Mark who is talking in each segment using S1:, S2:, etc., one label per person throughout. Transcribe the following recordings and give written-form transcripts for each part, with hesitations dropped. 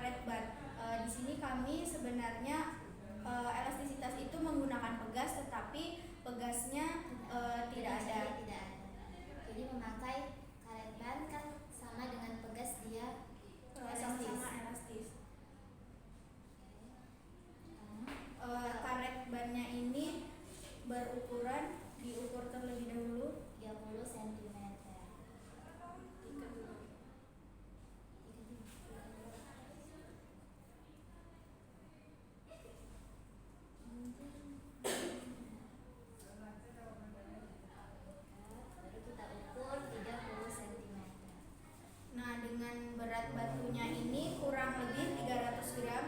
S1: karet ban. Di sini kami sebenarnya elastisitas itu menggunakan pegas, tetapi pegasnya tidak ada.
S2: Jadi memakai karet ban kan sama dengan pegas, dia
S1: sama-sama elastis. Karet bannya ini diukur terlebih dahulu
S2: 30 cm. Baru kita ukur 30 cm.
S1: Nah, dengan berat batunya ini kurang lebih 300 gram.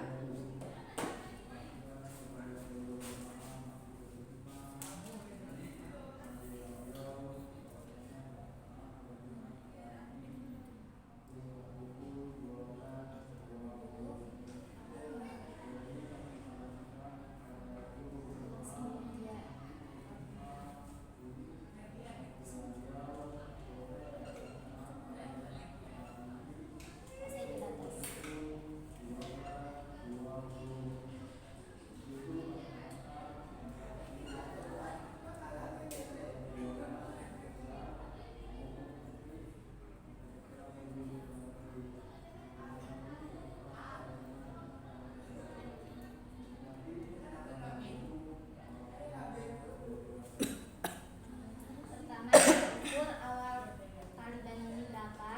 S2: Pertama kita ukur awal tali ban ini berapa?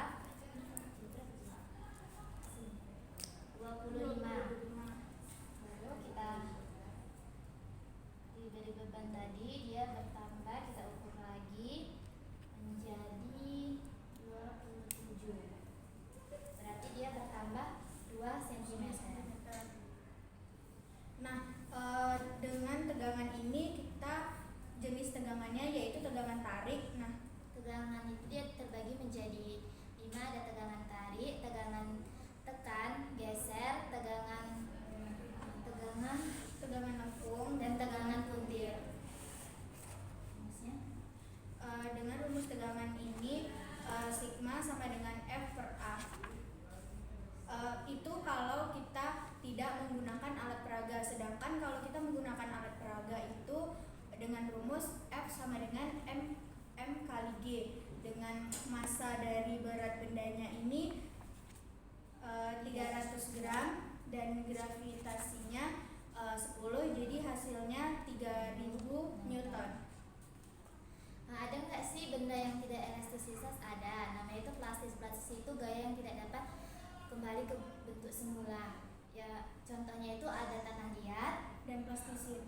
S2: 25. Lalu kita dari beban tadi dia bertambah, kita ukur lagi menjadi 27. Berarti dia bertambah 2 cm.
S1: Nah, dengan tegangan ini jenis tegangannya yaitu tegangan tarik. Nah,
S2: tegangan itu dia terbagi menjadi 5, ada tegangan tarik, tegangan tekan, geser, tegangan
S1: lengkung,
S2: dan tegangan puntir.
S1: Dengan rumus tegangan ini sigma sama dengan F per A. Itu kalau kita tidak menggunakan alat peraga. Sedangkan kalau kita menggunakan alat peraga itu dengan rumus F sama dengan M kali G. Dengan massa dari berat bendanya ini 300 gram dan gravitasinya 10, jadi hasilnya 3000 Newton.
S2: Nah, ada nggak sih benda yang tidak elastisitas? Ada, namanya itu plastis. Plastis itu gaya yang tidak dapat kembali ke bentuk semula. Ya, contohnya itu ada tanah liat
S1: Dan plastisit.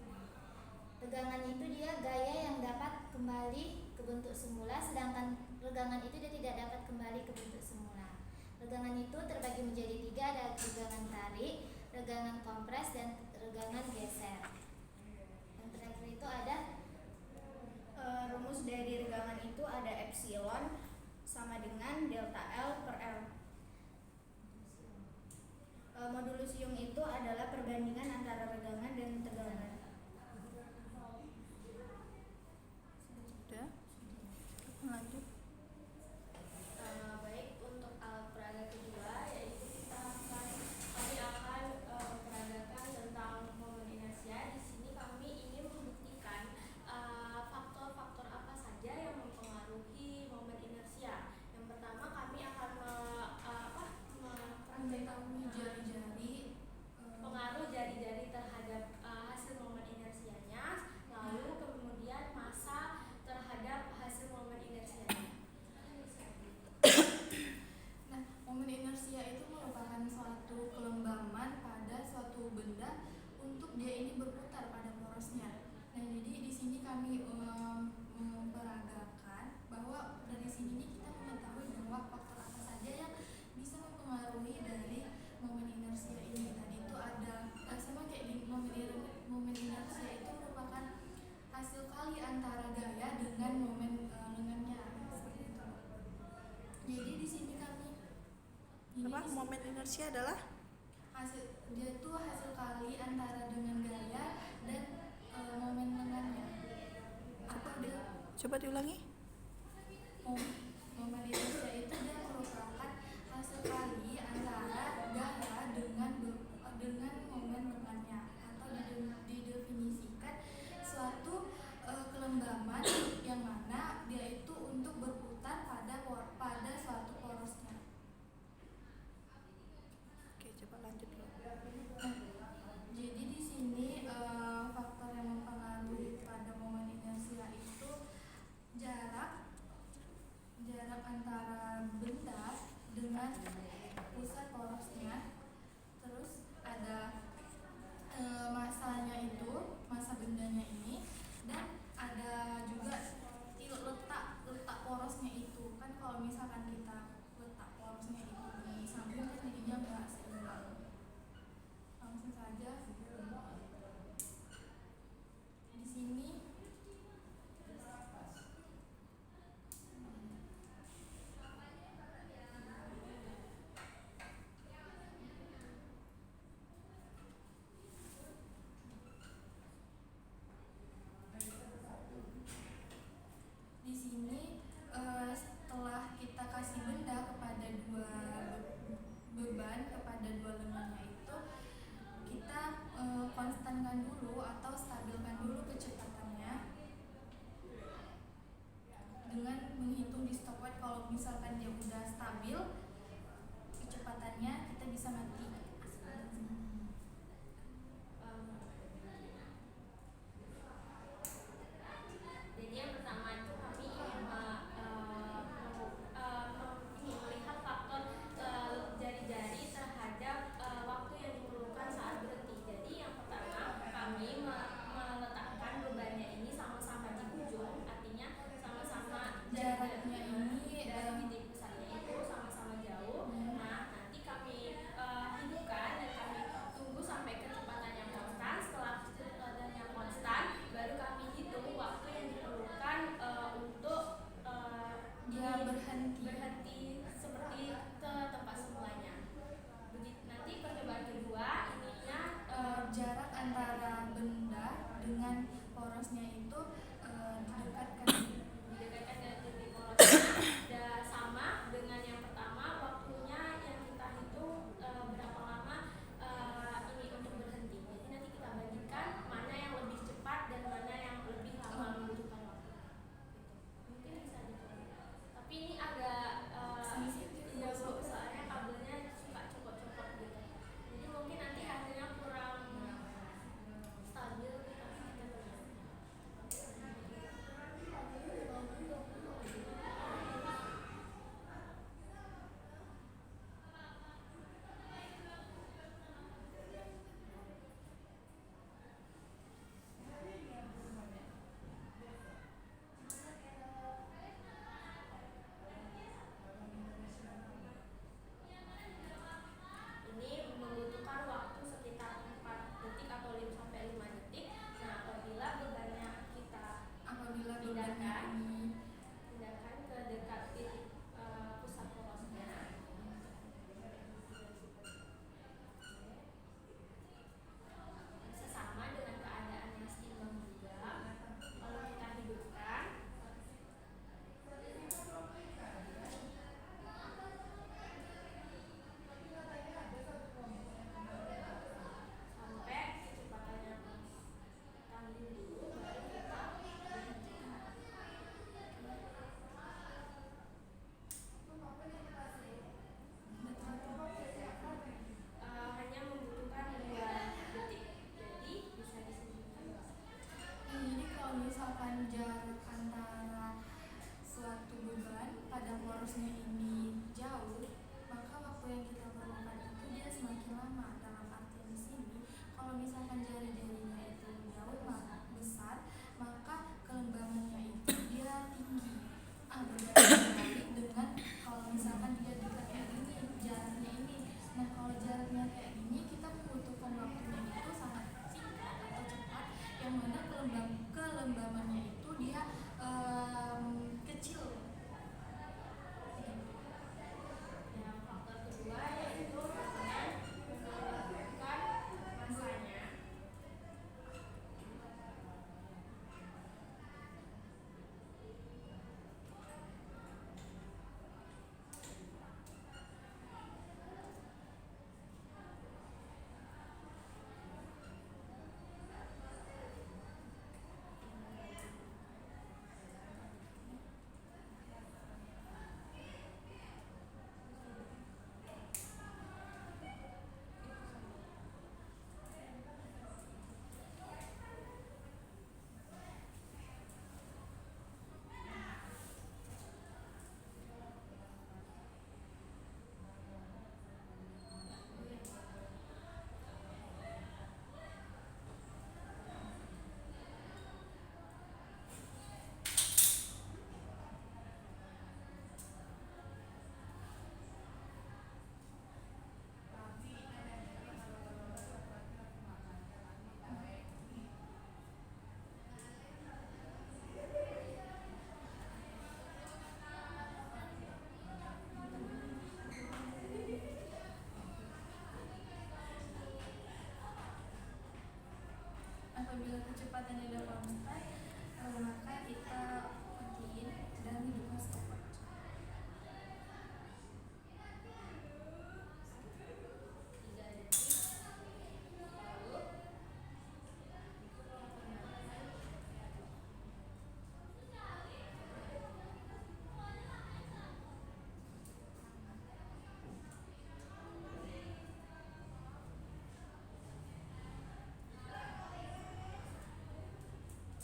S2: Tegangan itu dia gaya yang dapat kembali ke bentuk semula, sedangkan regangan itu dia tidak dapat kembali ke bentuk semula. Regangan itu terbagi menjadi 3, ada regangan tarik, regangan kompres, dan regangan geser. Yang terakhir itu ada
S1: rumus dari regangan itu ada epsilon sama dengan delta L per L. Modulus Young itu adalah perbandingan antara regangan dan tegangan.
S3: Sudah? Lanjut.
S4: Baik, untuk alat peraga kedua yaitu kami akan peragakan tentang momen inersia. Di sini kami ingin membuktikan faktor-faktor apa saja yang mempengaruhi momen inersia. Yang pertama kami akan pengaruh jari-jari terhadap hasil momen inersianya, lalu kemudian massa terhadap hasil momen inersianya.
S3: Nah, momen inersia itu merupakan suatu kelembaman pada suatu benda untuk dia ini berputar pada porosnya. Nah, jadi di sini kami memperagakan bahwa dari sini kita mengetahui bahwa faktor apa saja yang bisa mempengaruhi dari momen inersia ini. Tadi itu ada sama kayak di momen inersia itu merupakan hasil kali antara gaya dengan momen lengannya. Seperti itu. Jadi di sini kami
S5: momen inersia adalah
S3: dia itu hasil kali antara dengan gaya dan momen lengannya.
S5: Coba diulangi.
S3: Momen inersia itu dia merupakan hasil kali antara gaya dengan besar porosnya, terus ada masanya itu, masa bendanya ini, dan ada juga letak porosnya itu. Kan kalau misalkan kita letak porosnya itu di samping kan jadinya nggak seimbang. Langsung saja di sini. misalnya udah konstan, maka kita matiin dan hidupkan stopwatch.
S4: 3 detik.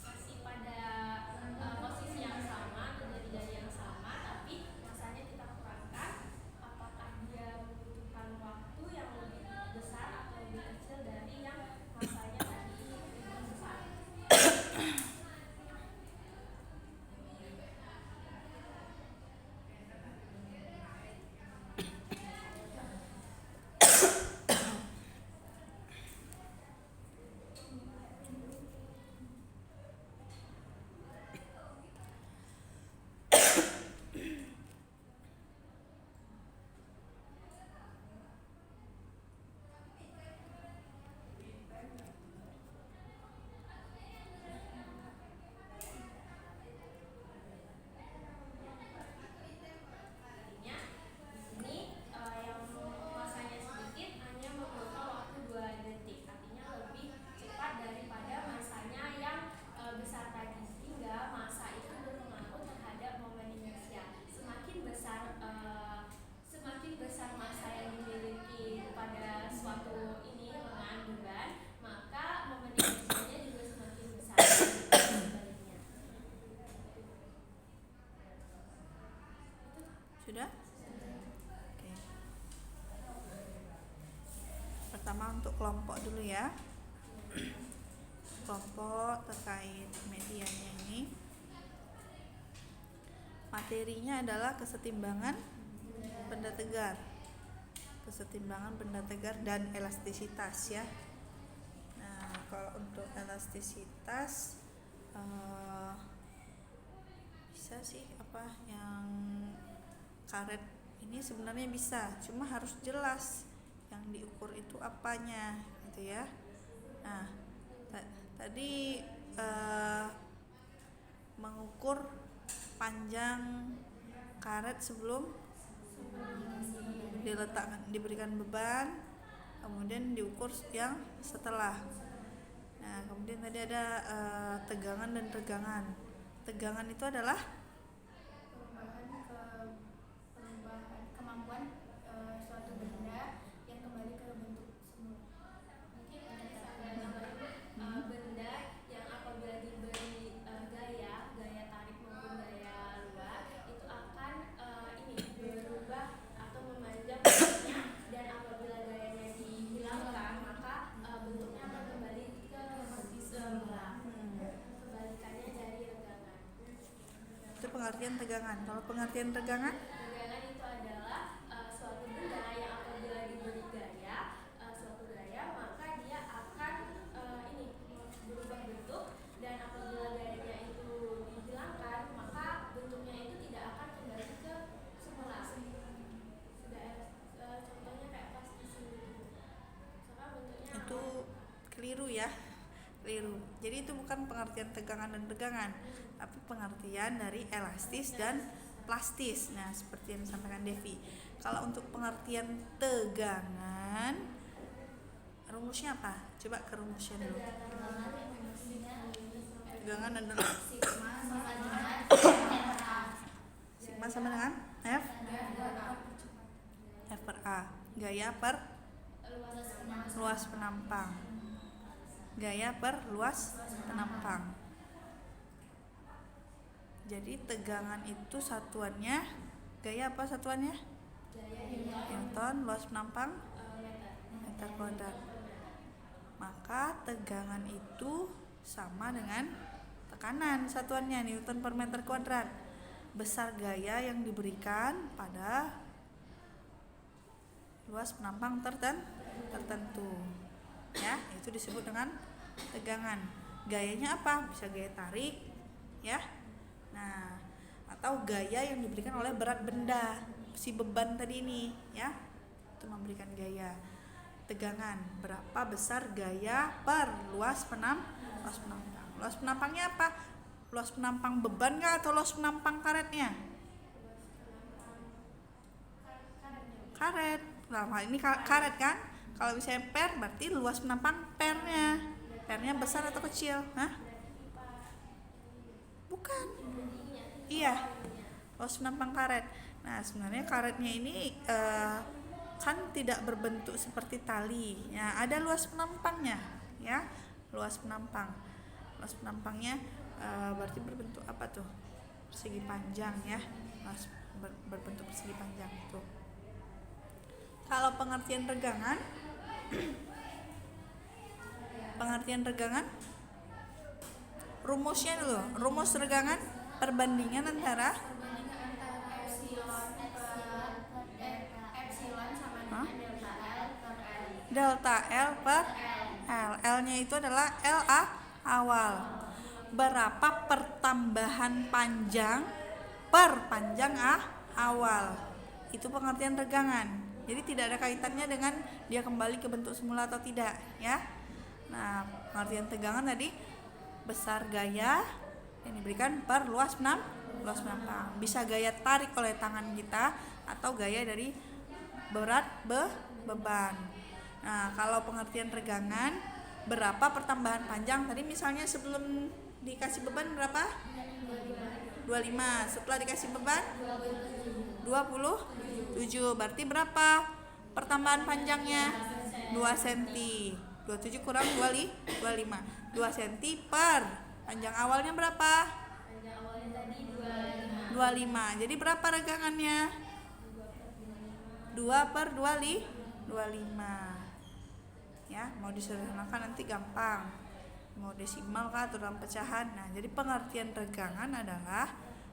S4: Lalu masih pada posisi yang sama, terjadi dari yang sama, tapi masanya kita kurangkan. Apakah dia membutuhkan waktu yang lebih besar atau lebih kecil dari yang masanya tadi lebih besar? Artinya di sini yang masanya sedikit hanya membutuhkan waktu 2 detik. Artinya lebih cepat daripada masanya yang besar tadi, sehingga masa itu berpengaruh terhadap momen inersia. Semakin besar masa yang dimiliki pada suatu ini lengan beban, maka momen inersianya juga semakin besar. Sebaliknya.
S5: Sudah? Oke. Pertama untuk kelompok dulu ya. Kelompok terkait medianya ini. Materinya adalah kesetimbangan benda tegar. Kesetimbangan benda tegar dan elastisitas ya. Nah, kalau untuk elastisitas bisa sih apa yang karet ini sebenarnya bisa, cuma harus jelas yang diukur itu apanya gitu ya. Nah, tadi mengukur panjang karet sebelum diberikan beban, kemudian diukur yang setelah. Nah, kemudian tadi ada tegangan dan regangan. Tegangan itu adalah
S1: perubahan kemampuan suatu benda yang kembali ke bentuk semula.
S4: Mungkin bisa saya tambahin, benda yang apabila diberi gaya tarik maupun gaya luar itu akan berubah atau memanjang bentuknya, dan apabila gayanya dihilangkan maka bentuknya akan kembali ke semula. Kebalikannya dari regangan.
S5: itu pengertian tegangan. Kalau pengertian regangan
S4: Tegangan itu adalah suatu benda yang apabila diberi gaya, suatu gaya, maka dia akan berubah bentuk, dan apabila gayanya itu dihilangkan maka bentuknya itu tidak akan kembali ke semula. Sudah contohnya kayak plastisi gitu. Misalkan bentuknya
S5: itu keliru ya. Keliru. Jadi itu bukan pengertian tegangan dan regangan, tapi pengertian dari elastis dan plastis. Nah, seperti yang disampaikan Devi. Kalau untuk pengertian tegangan, rumusnya apa? Coba ke rumusnya dulu. Tegangan adalah sigma sama dengan F per A. Gaya per luas penampang. Gaya per luas penampang. Jadi tegangan itu satuannya gaya apa satuannya? Newton, luas penampang meter kuadrat. Maka tegangan itu sama dengan tekanan, satuannya Newton per meter kuadrat. Besar gaya yang diberikan pada luas penampang tertentu. Ya, itu disebut dengan tegangan. Gayanya apa? Bisa gaya tarik, ya. Nah, atau gaya yang diberikan oleh berat benda, si beban tadi ini, ya. Itu memberikan gaya. Tegangan, berapa besar gaya per luas penampang. Luas penampangnya apa? Luas penampang beban kah atau luas penampang karetnya? Karet. Nah, ini karet kan? Kalau misalnya per berarti luas penampang pernya. Pernya besar atau kecil? Hah? Bukan. Iya. Luas penampang karet. Nah, sebenarnya karetnya ini kan tidak berbentuk seperti tali. Ya, ada luas penampangnya, ya. Luas penampang. Luas penampangnya berarti berbentuk apa tuh? Persegi panjang, ya. Berbentuk persegi panjang itu. Kalau pengertian regangan rumusnya dulu. Rumus regangan perbandingan antara
S1: epsilon sama dengan
S5: delta L per L. L-nya itu adalah LA awal. Berapa pertambahan panjang per panjang awal? Itu pengertian regangan. Jadi tidak ada kaitannya dengan dia kembali ke bentuk semula atau tidak, ya. Nah, pengertian tegangan tadi besar gaya yang diberikan per luas penampang. Bisa gaya tarik oleh tangan kita atau gaya dari berat beban. Nah, kalau pengertian regangan berapa pertambahan panjang? Tadi misalnya sebelum dikasih beban berapa? 25. Setelah dikasih beban 27. Berarti berapa pertambahan panjangnya? 2 cm. 27 kurang 25. 2 cm per panjang awalnya berapa?
S4: Panjang awalnya tadi
S5: 25. Jadi berapa regangannya? 2 per 25. Ya, mau disederhanakan nanti gampang. Mau desimal kah atau dalam pecahan. Nah, jadi pengertian regangan adalah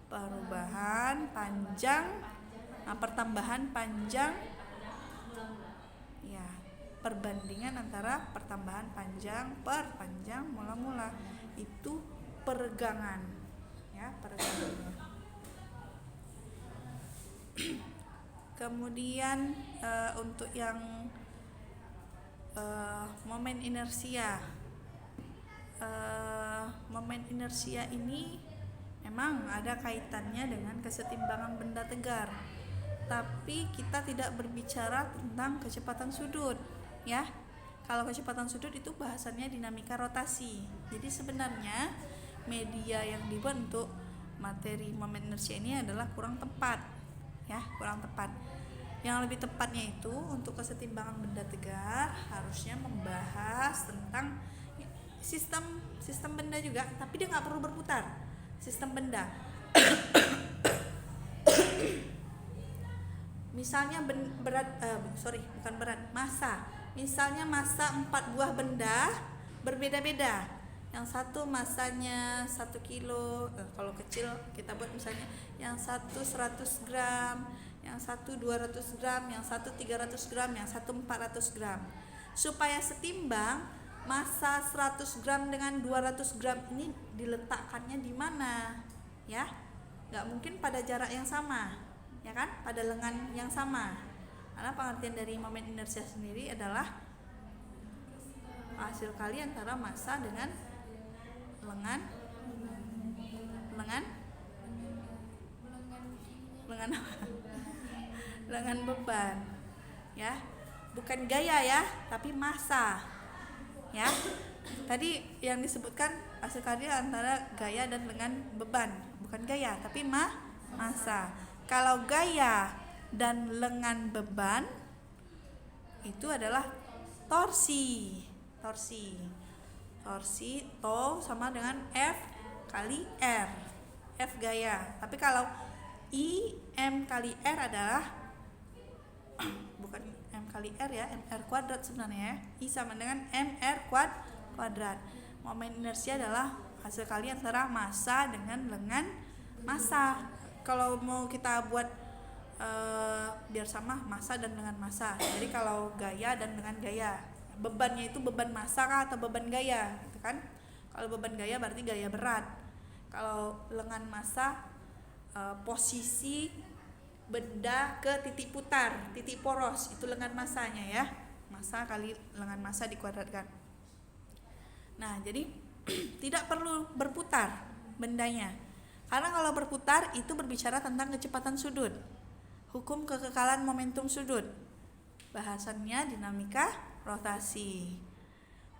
S5: perubahan panjang, pertambahan panjang, ya, perbandingan antara pertambahan panjang per panjang mula-mula. Itu peregangan, ya, peregangannya. Kemudian untuk yang momen inersia. Momen inersia ini memang ada kaitannya dengan kesetimbangan benda tegar. Tapi kita tidak berbicara tentang kecepatan sudut, ya. Kalau kecepatan sudut itu bahasannya dinamika rotasi. Jadi sebenarnya media yang dibuat untuk materi momen inersia ini adalah kurang tepat, ya, kurang tepat. Yang lebih tepatnya itu untuk kesetimbangan benda tegar harusnya membahas tentang sistem benda juga, tapi dia nggak perlu berputar. Sistem benda. Misalnya massa. Misalnya massa 4 buah benda berbeda-beda. Yang satu massanya 1 kilo, kalau kecil kita buat misalnya yang satu 100 gram, yang satu 200 gram, yang satu 300 gram, yang satu 400 gram. Supaya setimbang, massa 100 gram dengan 200 gram ini diletakkannya di mana? Ya, nggak mungkin pada jarak yang sama, ya kan? Pada lengan yang sama. Karena pengertian dari momen inersia sendiri adalah hasil kali antara massa dengan lengan beban, ya, bukan gaya ya, tapi massa, ya. Tadi yang disebutkan hasil kali antara gaya dan lengan beban, bukan gaya tapi massa. Kalau gaya dan lengan beban itu adalah torsi. To sama dengan F kali R. F gaya. Tapi kalau I M kali R adalah bukan M kali R ya, MR kuadrat sebenarnya. I sama dengan MR kuadrat. Momen inersia adalah hasil kali antara massa dengan lengan massa. Kalau mau kita buat biar sama massa dan lengan massa. Jadi kalau gaya dan lengan gaya, bebannya itu beban massa kah atau beban gaya, gitu kan? Kalau beban gaya berarti gaya berat. Kalau lengan massa posisi benda ke titik putar, titik poros, itu lengan massanya ya. Massa kali lengan massa dikuadratkan. Nah, jadi tidak perlu berputar bendanya. Karena kalau berputar itu berbicara tentang kecepatan sudut. Hukum kekekalan momentum sudut. Bahasannya dinamika rotasi.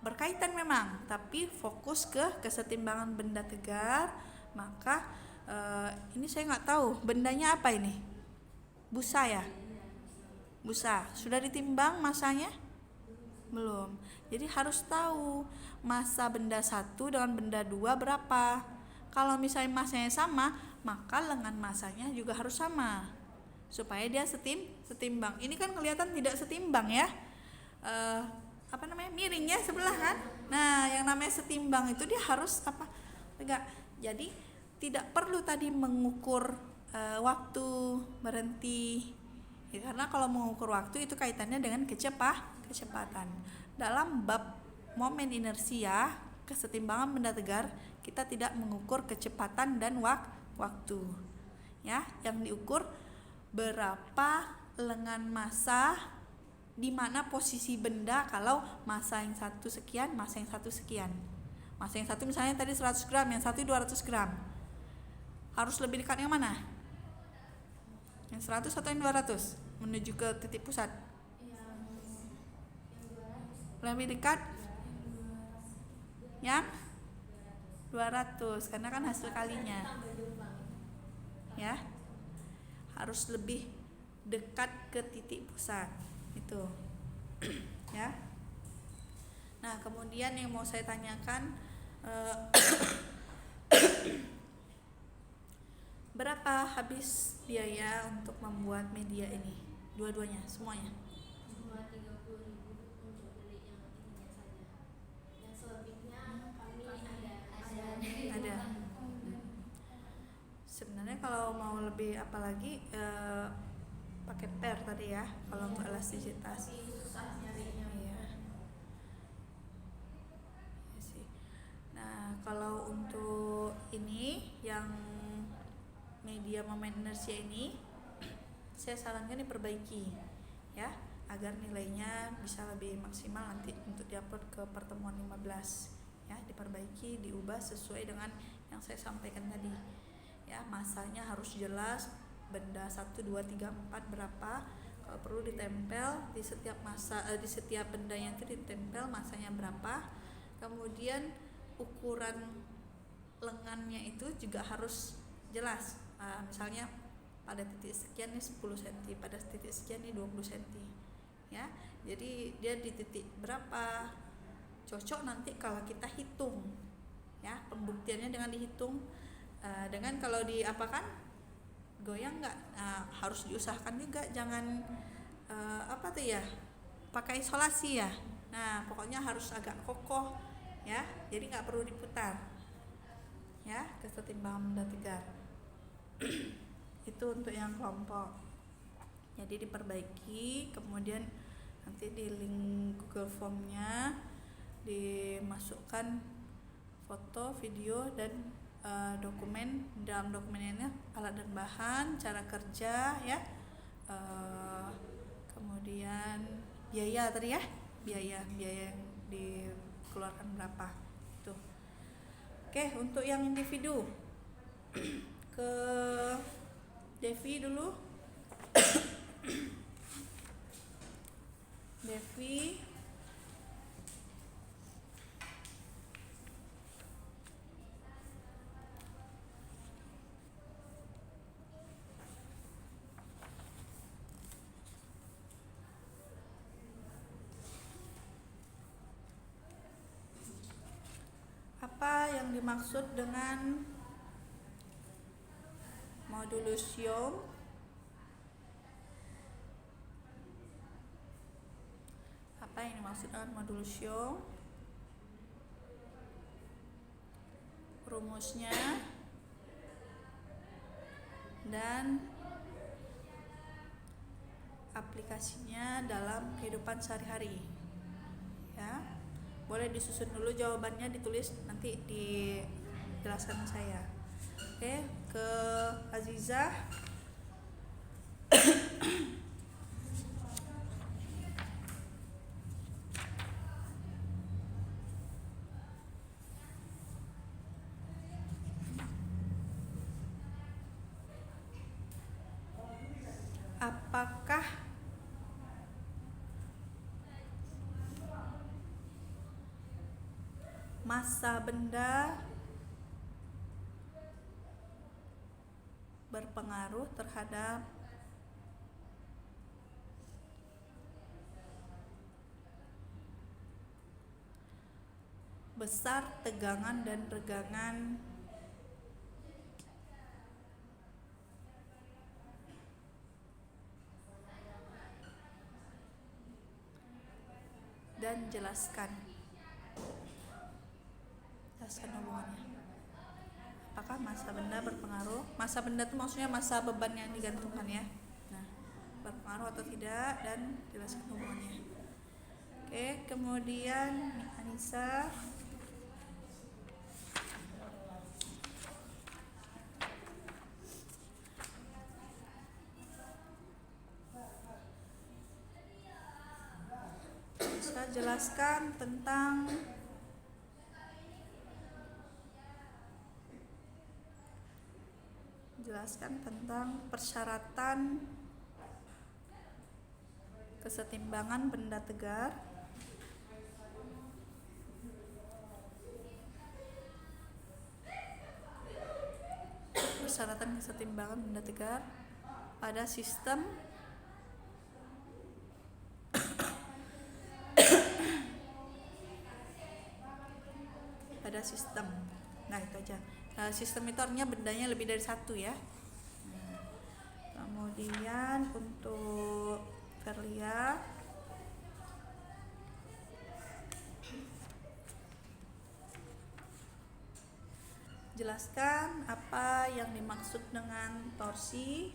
S5: Berkaitan memang, tapi fokus ke kesetimbangan benda tegar. Maka ini saya nggak tahu bendanya apa ini. Busa ya? Busa. Sudah ditimbang masanya? Belum. Jadi harus tahu massa benda 1 dengan benda 2 berapa. Kalau misalnya massanya sama, maka lengan massanya juga harus sama supaya dia setimbang. Ini kan kelihatan tidak setimbang ya. Miring ya sebelah kan. Nah, yang namanya setimbang itu dia harus tegak. Jadi tidak perlu tadi mengukur waktu berhenti. Ya, karena kalau mengukur waktu itu kaitannya dengan kecepatan. Dalam bab momen inersia, kesetimbangan benda tegar, kita tidak mengukur kecepatan dan waktu. Ya, yang diukur berapa lengan massa, di mana posisi benda kalau massa yang satu sekian, massa yang satu sekian. Massa yang satu misalnya tadi 100 gram, yang satu 200 gram. Harus lebih dekat yang mana? Yang 100 atau yang 200 menuju ke titik pusat? Lebih dekat yang 200 karena kan hasil kalinya ya, harus lebih dekat ke titik pusat itu ya. Nah, kemudian yang mau saya tanyakan, berapa habis biaya untuk membuat media ini, dua-duanya, semuanya?
S4: Cuma 30.000 untuk beli yang ininya saja. Yang selebihnya kami ada.
S5: Sebenarnya kalau mau lebih apalagi pakai per tadi ya, kalau untuk elastisitas.
S4: Susah nyarinya.
S5: Iya. Ya sih. Nah, kalau untuk ini yang media momen inersia ini, saya sarankan diperbaiki ya, agar nilainya bisa lebih maksimal nanti untuk diupload ke pertemuan 15 ya. Diperbaiki, diubah sesuai dengan yang saya sampaikan tadi ya. Masanya harus jelas, benda 1, 2, 3, 4 berapa, kalau perlu ditempel di setiap massa, di setiap bendanya itu ditempel masanya berapa. Kemudian ukuran lengannya itu juga harus jelas, misalnya pada titik sekian nih 10 cm, pada titik sekian nih 20 cm ya. Jadi dia di titik berapa cocok nanti kalau kita hitung ya, pembuktiannya dengan dihitung, dengan kalau diapakan goyang nggak, harus diusahakan juga jangan pakai isolasi ya. Nah, pokoknya harus agak kokoh ya, jadi nggak perlu diputar ya, kesetimbangan benda tegar. Itu untuk yang kelompok. Jadi diperbaiki, kemudian nanti di link Google Form-nya dimasukkan foto, video, dan dokumen. Dalam dokumennya alat dan bahan, cara kerja ya, kemudian biaya tadi ya, biaya yang dikeluarkan berapa itu. Oke, untuk yang individu ke Devi dulu. Devi, apa yang dimaksud dengan modulus-Young? Apa yang dimaksud dengan modulus-Young? Rumusnya dan aplikasinya dalam kehidupan sehari-hari ya. Boleh disusun dulu jawabannya, ditulis nanti dijelaskan saya. Oke, ke Azizah. apakah massa benda berpengaruh terhadap besar tegangan dan regangan dan jelaskan hubungannya. Apakah massa benda berpengaruh? Massa benda itu maksudnya massa beban yang digantungkan ya. Nah, berpengaruh atau tidak dan jelaskan hubungannya. Oke, kemudian Anissa. Bisa jelaskan tentang persyaratan kesetimbangan benda tegar, pada sistem nah itu aja. Sistem itu artinya bendanya lebih dari satu ya. Kemudian untuk Verlia, jelaskan apa yang dimaksud dengan torsi,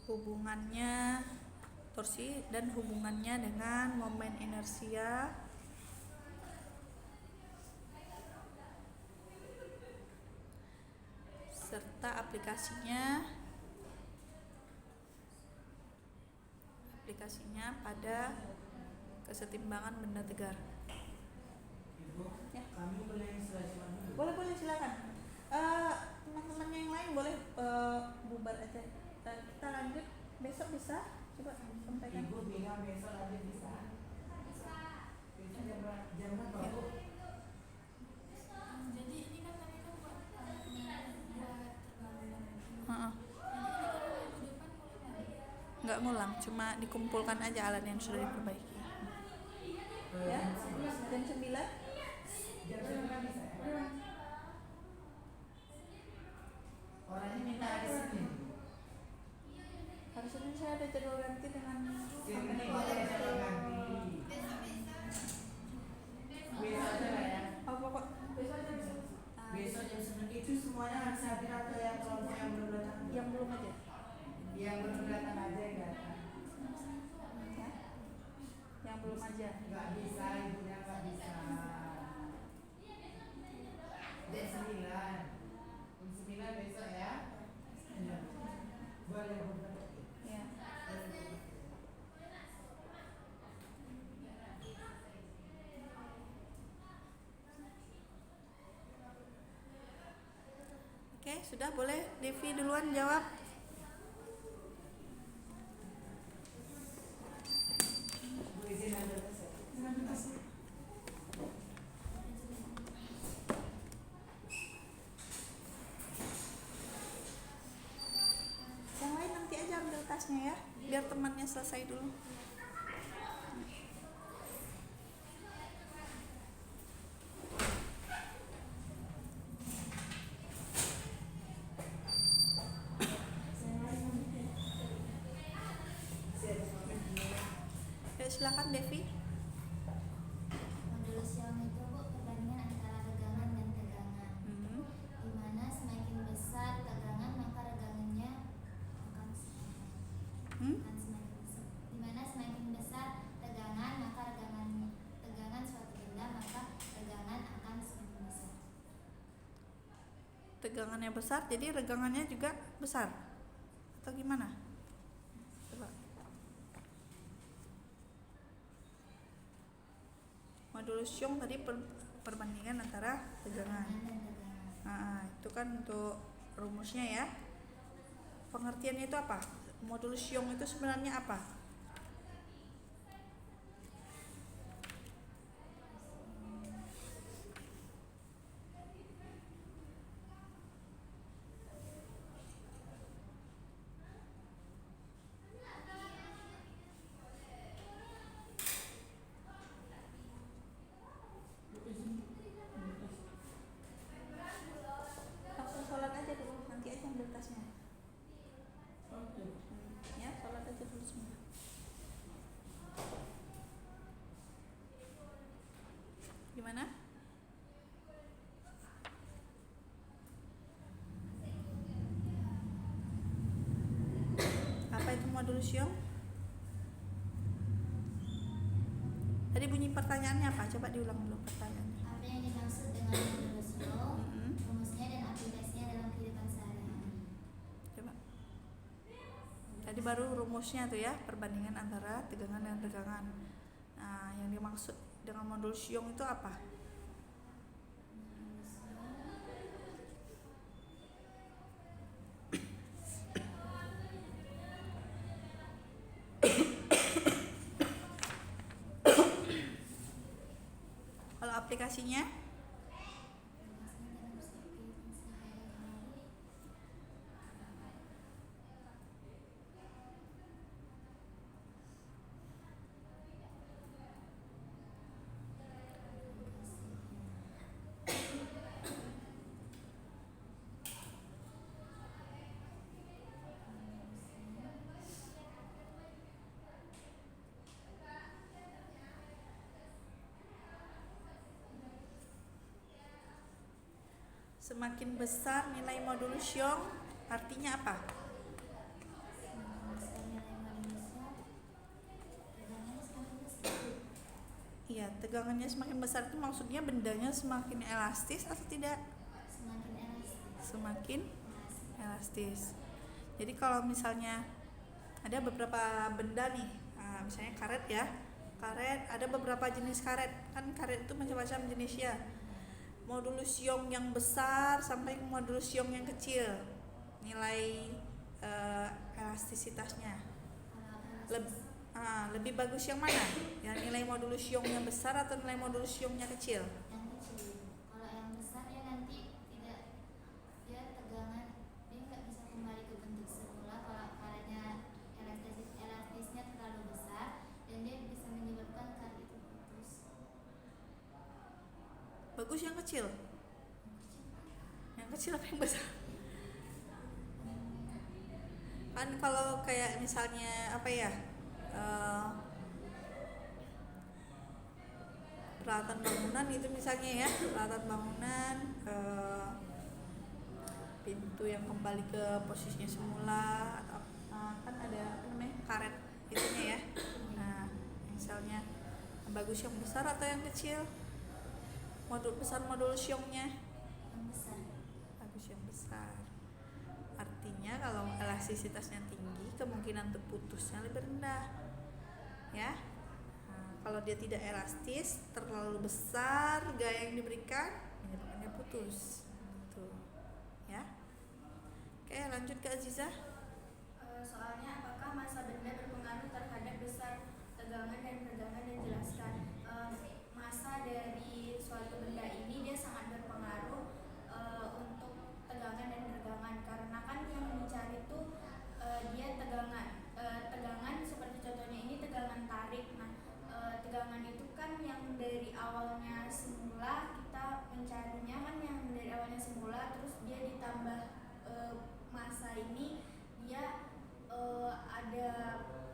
S5: hubungannya torsi dan hubungannya dengan momen inersia, serta aplikasinya pada kesetimbangan benda tegar. Ya.
S6: Kami boleh silakan.
S5: Boleh silakan. Teman-temannya yang lain boleh bubar aja. Kita lanjut besok bisa. Coba sampaikan.
S6: Ibu bilang besok lanjut bisa. Besok jam berapa?
S5: Ya.
S3: Jadi ini kan tadi kan buat terbarukan.
S5: Heeh.
S3: Jadi ini kan minggu depan mulai lagi.
S5: Nggak ngulang, cuma dikumpulkan aja alat yang sudah diperbaiki. Ya, jam 9.
S6: Jam 9 bisa ya? Orangnya minta hari Senin.
S5: Hari Senin saya ada jadwal ganti dengan
S6: Senin boleh jadwal ganti. Besok aja lah ya.
S5: Oh, pokok
S6: Besok jam 9 itu semuanya harus hadir atau yang kelompok yang belum datang?
S5: yang belum aja.
S6: Yang belum datang aja yang datang.
S5: Ya. Yang belum aja.
S6: Nggak bisa, ibunya nggak bisa. Jam 9. Jam 9 besok ya. Boleh.
S5: Ya. Oke, sudah boleh Devi duluan jawab.
S6: Bu izin ambil tes ya.
S5: Yang lain nanti aja ambil tasnya ya, biar temannya selesai dulu. Ya, silakan Devi.
S2: Modulus Young itu Bu perbandingan antara regangan dan tegangan. Di mana semakin besar tegangan maka regangannya akan semakin besar. Di mana semakin besar tegangan maka tegangan suatu benda maka regangan akan semakin besar.
S5: Tegangannya besar, jadi regangannya juga besar atau gimana? Coba. Modulus modulus Young tadi perbandingan antara tegangan. Nah, itu kan untuk rumusnya ya. Pengertiannya itu apa? Modulus Young itu sebenarnya apa? Langsung sholat aja dulu, nanti aja ambil tasnya. Ya, sholat aja dulu semua. Gimana? Apa itu modulus Young? Tadi bunyi pertanyaannya apa? Coba diulang dulu pertanyaannya.
S2: Apa yang dimaksud dengan modulus Young,
S5: Mm-mm.
S2: rumusnya dan aplikasinya dalam kehidupan sehari-hari.
S5: Coba. Tadi baru rumusnya tuh ya, perbandingan antara tegangan dan tegangan. Nah, yang dimaksud dengan modulus Young itu apa? Kalau aplikasinya? Semakin besar nilai modulus Young artinya apa? Iya, tegangannya semakin besar itu maksudnya bendanya semakin elastis atau tidak?
S2: Semakin elastis.
S5: Semakin elastis. Jadi kalau misalnya ada beberapa benda nih, misalnya karet ya, karet ada beberapa jenis karet, kan karet itu macam-macam jenisnya. Modulus Young yang besar sampai ke modulus Young yang kecil, nilai elastisitasnya lebih bagus yang mana? Yang nilai modulus Young yang besar atau nilai modulus Young-nya kecil?
S2: Yang kecil. Kalau yang besar dia nanti tidak, dia tegangan, dia nggak bisa kembali ke bentuk semula kalau karetnya elastisnya terlalu besar dan dia bisa menyebabkan karet itu putus.
S5: Bagus yang kecil. Yang kecil apa yang besar? Kan kalau kayak misalnya apa ya, peralatan bangunan itu misalnya ya, peralatan bangunan, pintu yang kembali ke posisinya semula, atau kan ada apa namanya, karet itunya ya. Nah, misalnya bagus yang besar atau yang kecil? Modulus Young-nya
S2: Yang besar.
S5: bagus yang besar. Artinya kalau elastisitasnya tinggi, kemungkinan untuk putusnya lebih rendah. Ya. Nah, kalau dia tidak elastis, terlalu besar gaya yang diberikan, menyebabkannya putus. Tuh. Ya. Oke, lanjut ke Aziza.
S1: Soalnya apakah massa benda berpengaruh terhadap besar tegangan dan tegangan, dan jelaskan. Massa dari suatu benda ini dia sangat berpengaruh untuk tegangan dan tegangan, karena kan yang dicari itu dia tegangan seperti contohnya ini tegangan tarik. Nah, tegangan itu kan yang dari awalnya semula kita mencarinya kan yang dari awalnya semula, terus dia ditambah massa ini dia ada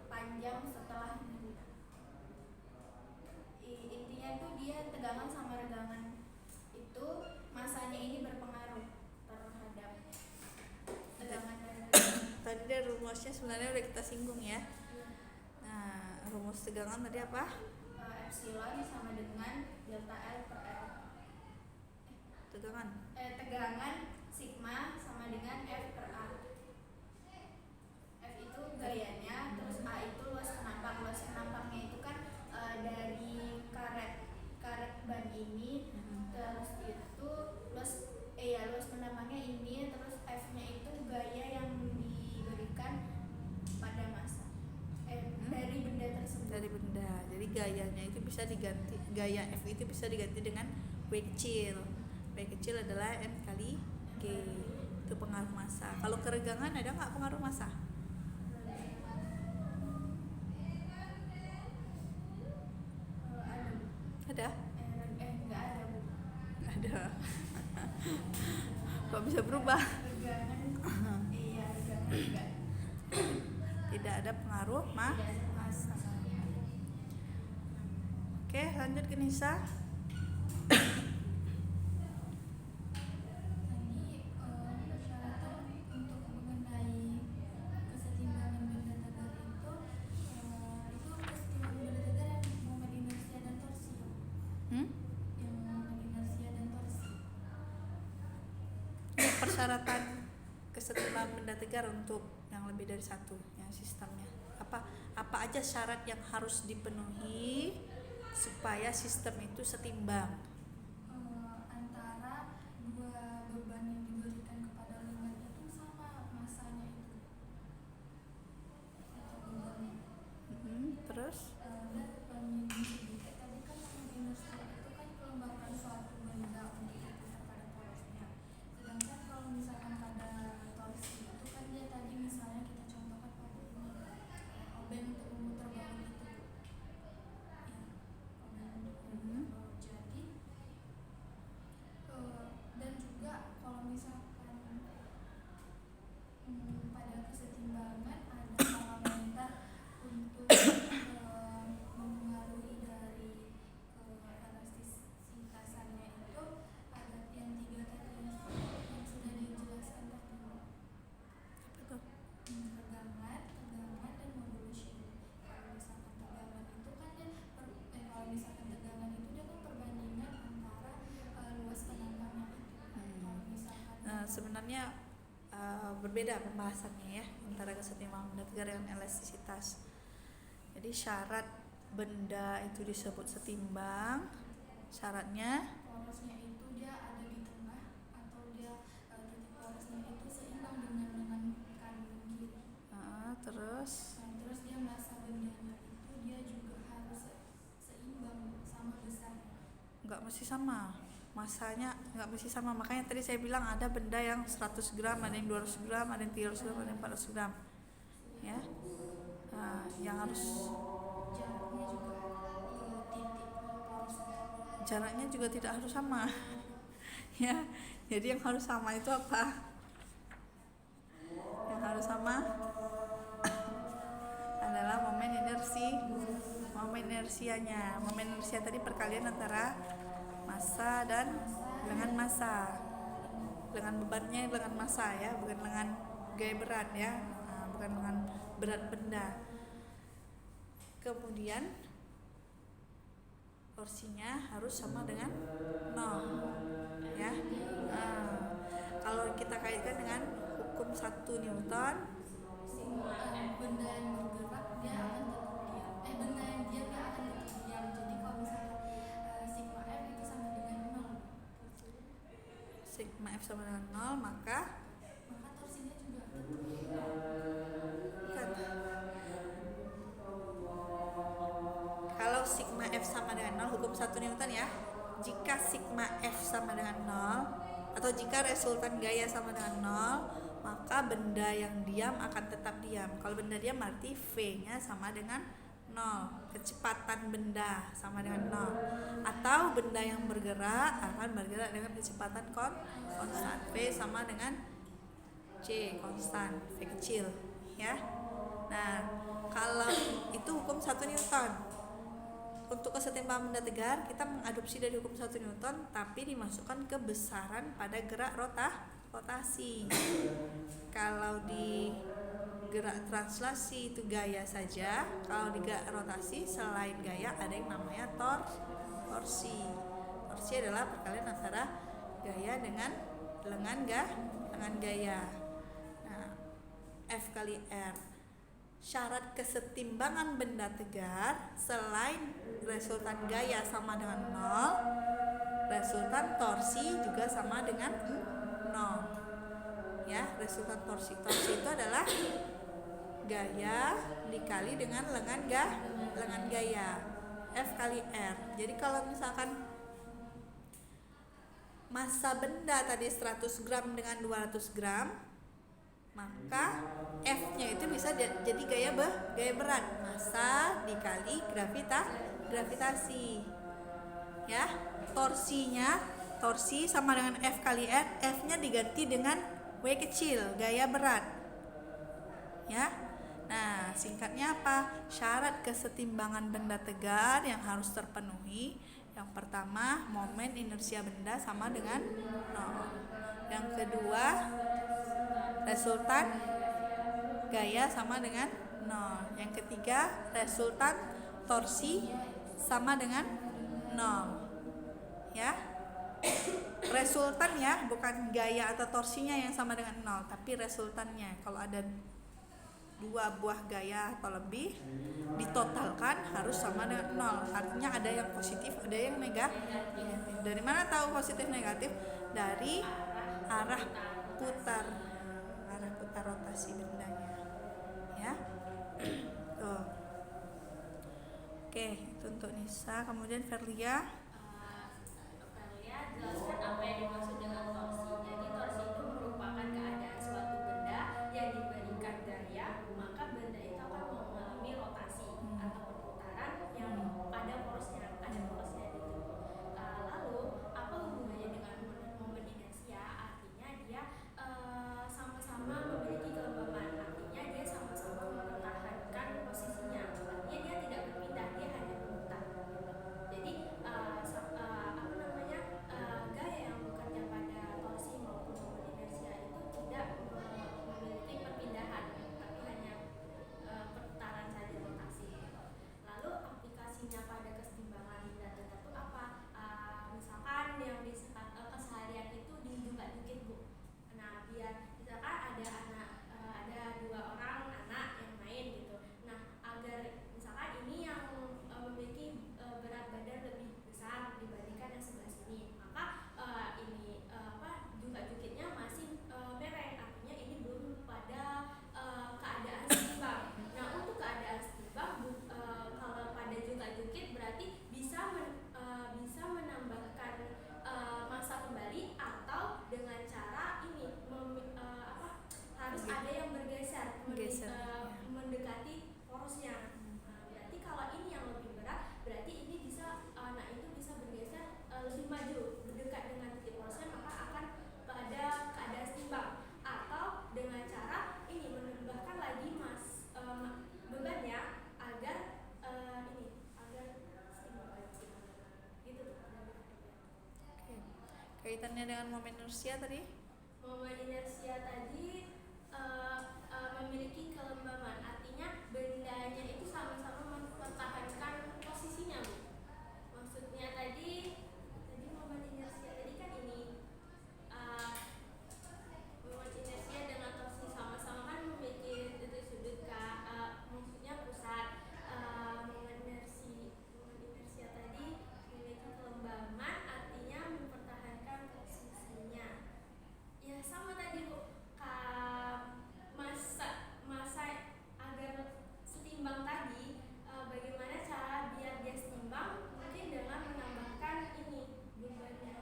S1: panjang setelah intinya tuh dia tegangan sama regangan itu masanya ini berpengaruh terhadap tegangan dan regangan.
S5: Tadi dari rumusnya sebenarnya udah kita singgung ya. Nah, rumus tegangan tadi apa?
S1: Epsilon sama dengan delta L per L. Tegangan sigma sama dengan F per A. F itu gayanya, terus A itu luas penampang. Luas penampangnya itu kan dari karet ban ini, terus itu luas pendapatnya ini, terus F-nya itu gaya yang diberikan pada massa dari benda tersebut.
S5: Dari benda. Jadi gayanya itu bisa diganti, gaya F itu bisa diganti dengan W kecil. W kecil adalah M kali G. Itu pengaruh massa. Kalau keregangan ada nggak pengaruh massa? Ada?
S1: Nggak ada, Bu.
S5: Ada. Kok bisa berubah?
S1: Regangan enggak.
S5: Tidak ada pengaruh massa. Oke, lanjut ke Nisa.
S3: Persyaratan untuk mengenai kesetimbangan benda tegar itu kesetimbangan benda tegar yang momen inersia dan torsi. Yang momen inersia dan torsi.
S5: Persyaratan kesetimbangan benda tegar untuk yang lebih dari satu, yang sistemnya. Apa aja syarat yang harus dipenuhi supaya sistem itu setimbang?
S3: Antara dua beban yang diberikan kepada lengan itu sama masanya itu atau bebannya.
S5: Terus
S3: Dan tadi kan inersia itu kan pelembabkan suatu benda untuk berputar pada porosnya. Sedangkan kalau misalkan pada torsi itu kan dia tadi misalnya kita contohkan pada obeng untuk memutar baut itu. Jadi dan juga kalau misalkan pada kesetimbangan ada parameter untuk mempengaruhi dari elastisitasannya itu ada yang 3 tadi yang sudah dijelaskan tadi. Tegangan dan modulus. Kalau misalkan tegangan itu kan dia kalau misalkan tegangan itu dia kan perbandingan antara luas penambangnya itu. Kalau misalkan
S5: sebenarnya berbeda pembahasannya ya antara kesetimbangan benda tegar dengan elastisitas. Jadi syarat benda itu disebut setimbang, syaratnya
S3: porosnya itu dia ada di tengah atau dia titik porosnya itu seimbang dengan lengan kanan kiri.
S5: terus
S3: Terus dia merasa bendanya itu dia juga harus seimbang sama besarnya.
S5: nggak mesti sama, masanya nggak mesti sama. Makanya tadi saya bilang ada benda yang 100 gram, ada yang 200 gram, ada yang 300 gram, ada yang 400 gram ya. Yang harus jaraknya juga tidak harus sama ya. Jadi yang harus sama itu apa? Yang harus sama adalah momen inersianya. Momen inersia tadi perkalian antara massa dan lengan massa. Lengan bebannya lengan massa ya, bukan lengan gaya berat ya. Bukan lengan berat benda. Kemudian torsinya harus sama dengan 0 ya. Kalau kita kaitkan dengan hukum 1 Newton,
S3: Benda yang bergerak dia akan tetap diam. Benda yang diam dia akan tetap diam. Jadi kalau misalnya sigma F itu sama dengan 0,
S5: sigma F sama dengan 0, maka
S3: torsinya juga tetap
S5: bukan. Kalau sigma F sama dengan 0, hukum 1 Newton ya. Jika sigma F sama dengan 0 atau jika resultan gaya sama dengan 0, maka benda yang diam akan tetap diam. Kalau benda diam berarti V-nya sama dengan 0. Kecepatan benda sama dengan 0. Atau benda yang bergerak akan bergerak dengan kecepatan konstan. V sama dengan C konstan, V kecil ya. Nah, kalau itu hukum 1 Newton. Untuk kesetimbangan benda tegar kita mengadopsi dari hukum 1 Newton tapi dimasukkan ke besaran pada gerak rotasi. Kalau di gerak translasi itu gaya saja. Kalau di gerak rotasi selain gaya ada yang namanya torsi. Torsi adalah perkalian antara gaya dengan lengan gaya. Nah, F kali R syarat kesetimbangan benda tegar selain resultan gaya sama dengan 0, resultan torsi juga sama dengan 0. Ya, resultan torsi itu adalah gaya dikali dengan lengan gaya F kali R. Jadi kalau misalkan massa benda tadi 100 gram dengan 200 gram, maka F-nya itu bisa jadi gaya berat, massa dikali gravitasi. Ya, torsi sama dengan F kali R, F-nya diganti dengan W kecil, gaya berat. Ya. Nah, singkatnya apa? Syarat kesetimbangan benda tegar yang harus terpenuhi. Yang pertama, momen inersia benda sama dengan 0. Yang kedua, resultan gaya sama dengan 0. Yang ketiga, resultan torsi sama dengan 0. Ya. Resultan ya, bukan gaya atau torsinya yang sama dengan 0, tapi resultannya. Kalau ada 2 buah gaya atau lebih ditotalkan harus sama dengan 0. Artinya ada yang positif, ada yang negatif. Dari mana tahu positif negatif? Dari arah putar rotasi bendanya. Ya. Tuh. Oke, itu untuk Nisa. Kemudian Verlia.
S4: Verlia jelaskan apa yang dimaksud dengan torsi. Jadi torsi itu merupakan keadaan suatu benda yang diberikan gaya, maka benda itu akan mengalami rotasi atau perputaran yang pada porosnya gitu. Lalu apa hubungannya dengan momen inersia? Artinya dia sama-sama memiliki kelembaban. Artinya dia sama-sama mempertahankan posisinya. Artinya dia tidak berpindah, dia hanya berputar. Jadi gaya yang bekerja pada torsi maupun momen inersia itu tidak memiliki perpindahan, tapi hanya perputaran saja, rotasi. Lalu aplikasinya pada kesetimbangan benda tegar itu apa? Misalkan yang di keseharian itu dijungkat-jungkit, Bu. Nah, biar misalkan ada 2 orang anak yang main gitu. Nah, agar misalkan ini yang memiliki berat badan lebih besar dibandingkan yang sebelah sini, maka jungkat-jungkitnya masih mereng, artinya ini belum pada keadaan seimbang. Nah, untuk keadaan seimbang, kalau pada jungkat-jungkit berarti bisa menambahkan massa kembali, atau dengan cara ini harus ada yang bergeser mendekati porosnya. Berarti kalau ini yang lebih berat, berarti ini bisa itu bisa bergeser lebih maju, mendekat dengan titik porosnya, maka akan pada keadaan seimbang. Atau dengan cara ini menambahkan lagi bebannya agar seimbang lagi. Gitu.
S5: Oke. Kaitannya dengan momen inersia tadi?
S4: Momen inersia tadi memiliki kelembaban, artinya bendanya itu sama-sama mempertahankan posisinya, Bu. Maksudnya tadi momen inersia tadi kan ini momen inersia dengan torsi sama-sama kan memiliki titik sudut maksudnya pusat. Momen inersia tadi memiliki kelembaban, artinya mempertahankan posisinya. Ya sama tadi, Bu. Masa agar setimbang tadi, bagaimana cara biar dia setimbang? Mungkin dengan menambahkan ini bebannya.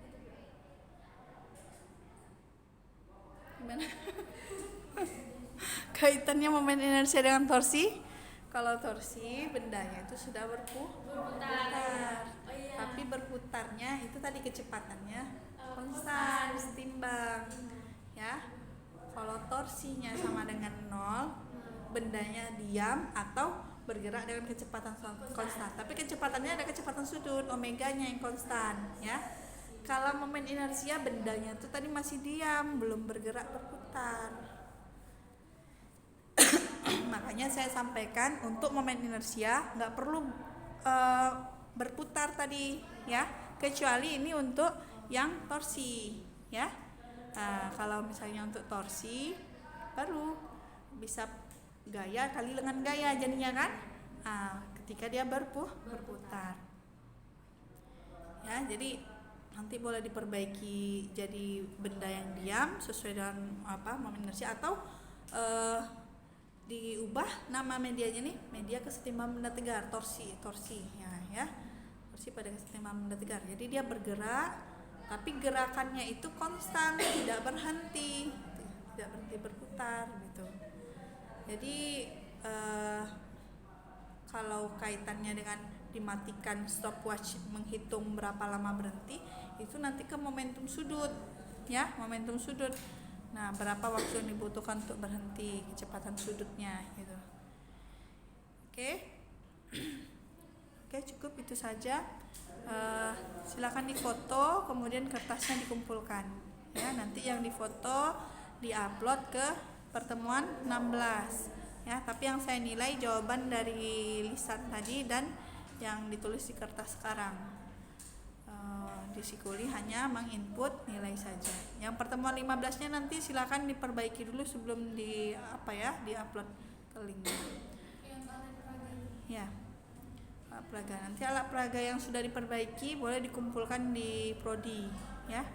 S4: Gitu, Bu.
S5: Gimana? Kaitannya momen inersia dengan torsi? Kalau torsi bendanya itu sudah berputar.
S4: Oh iya.
S5: Tapi berputarnya itu tadi kecepatannya konstan, setimbang. Ya. Kalau torsinya sama dengan 0, bendanya diam atau bergerak dengan kecepatan konstan. Tapi kecepatannya ada kecepatan sudut, omeganya yang konstan, ya. Kalau momen inersia bendanya itu tadi masih diam, belum bergerak, berputar. Makanya saya sampaikan untuk momen inersia nggak perlu berputar tadi, ya. Kecuali ini untuk yang torsi, ya. Nah, kalau misalnya untuk torsi baru bisa gaya kali dengan gaya jadinya kan. Ketika dia berputar. Ya, jadi nanti boleh diperbaiki jadi benda yang diam sesuai dengan momen inersia, atau diubah nama medianya nih, media kesetimbangan benda tegar, torsi ya torsi pada kesetimbangan benda tegar. Jadi dia bergerak tapi gerakannya itu konstan, tidak berhenti berputar gitu. Jadi kalau kaitannya dengan dimatikan stopwatch menghitung berapa lama berhenti, itu nanti ke momentum sudut ya, momentum sudut. Nah, berapa waktu yang dibutuhkan untuk berhenti, kecepatan sudutnya gitu. Oke, cukup itu saja. Silakan difoto, kemudian kertasnya dikumpulkan ya. Nanti yang difoto diupload ke pertemuan 16 ya. Tapi yang saya nilai jawaban dari lisan tadi dan yang ditulis di kertas sekarang. Di Sikuli hanya menginput nilai saja. Yang pertemuan 15-nya nanti silakan diperbaiki dulu sebelum di-upload ke link.
S3: Yang alat peraga.
S5: Ya. Alat peraga. Nanti alat peraga yang sudah diperbaiki boleh dikumpulkan di prodi ya.